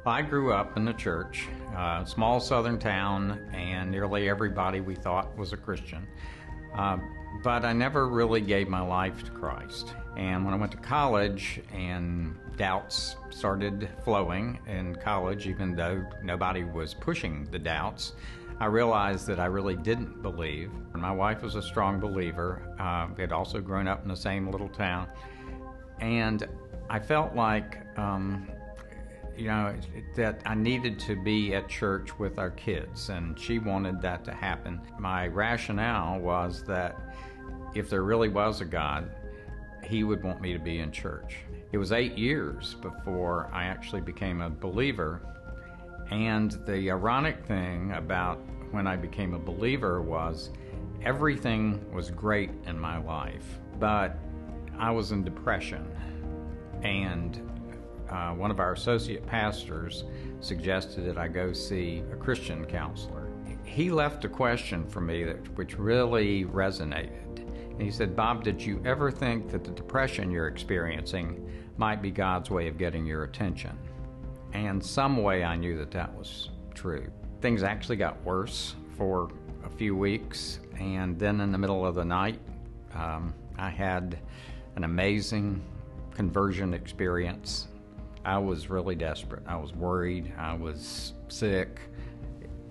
I grew up in the church, a small southern town, and nearly everybody we thought was a Christian. But I never really gave my life to Christ. And when I went to college and doubts started flowing in college, even though nobody was pushing the doubts, I realized that I really didn't believe. My wife was a strong believer. We had also grown up in the same little town. And I felt like, that I needed to be at church with our kids, and she wanted that to happen. My rationale was that if there really was a God, He would want me to be in church. It was 8 years before I actually became a believer, and the ironic thing about when I became a believer was everything was great in my life, but I was in depression, and one of our associate pastors suggested that I go see a Christian counselor. He left a question for me which really resonated. And he said, "Bob, did you ever think that the depression you're experiencing might be God's way of getting your attention?" And some way I knew that that was true. Things actually got worse for a few weeks, and then in the middle of the night, I had an amazing conversion experience. I was really desperate. I was worried. I was sick.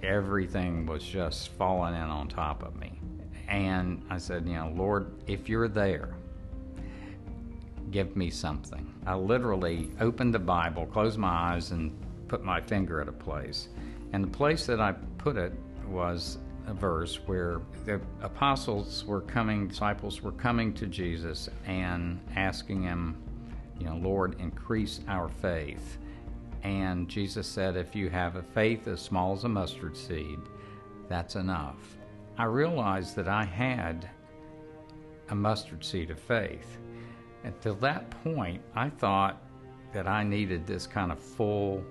Everything was just falling in on top of me. And I said, Lord, if you're there, give me something. I literally opened the Bible, closed my eyes, and put my finger at a place. And the place that I put it was a verse where the disciples were coming to Jesus and asking Him, Lord, increase our faith. And Jesus said, if you have a faith as small as a mustard seed, that's enough. I realized that I had a mustard seed of faith. Until that point, I thought that I needed this kind of full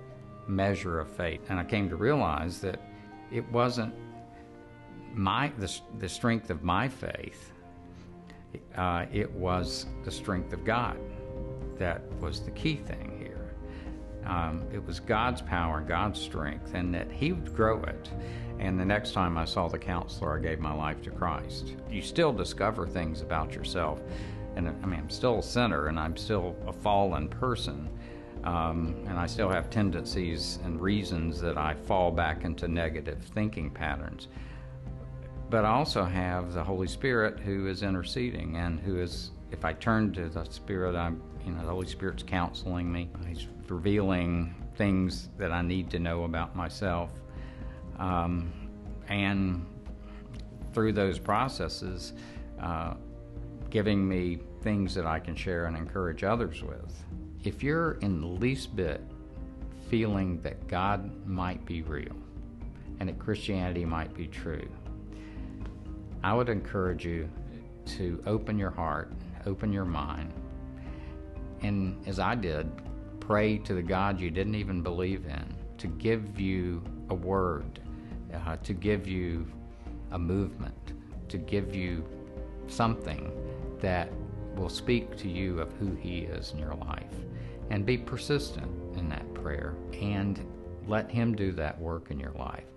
measure of faith. And I came to realize that it wasn't the strength of my faith. It was the strength of God. That was the key thing here. It was God's power and God's strength, and that He would grow it. And the next time I saw the counselor, I gave my life to Christ. You still discover things about yourself. And I'm still a sinner, and I'm still a fallen person. And I still have tendencies and reasons that I fall back into negative thinking patterns. But I also have the Holy Spirit who is interceding, and who is, if I turn to the Spirit, the Holy Spirit's counseling me. He's revealing things that I need to know about myself. And through those processes, giving me things that I can share and encourage others with. If you're in the least bit feeling that God might be real and that Christianity might be true, I would encourage you to open your heart, open your mind, and as I did, pray to the God you didn't even believe in to give you a word, to give you a movement, to give you something that will speak to you of who He is in your life. And be persistent in that prayer and let Him do that work in your life.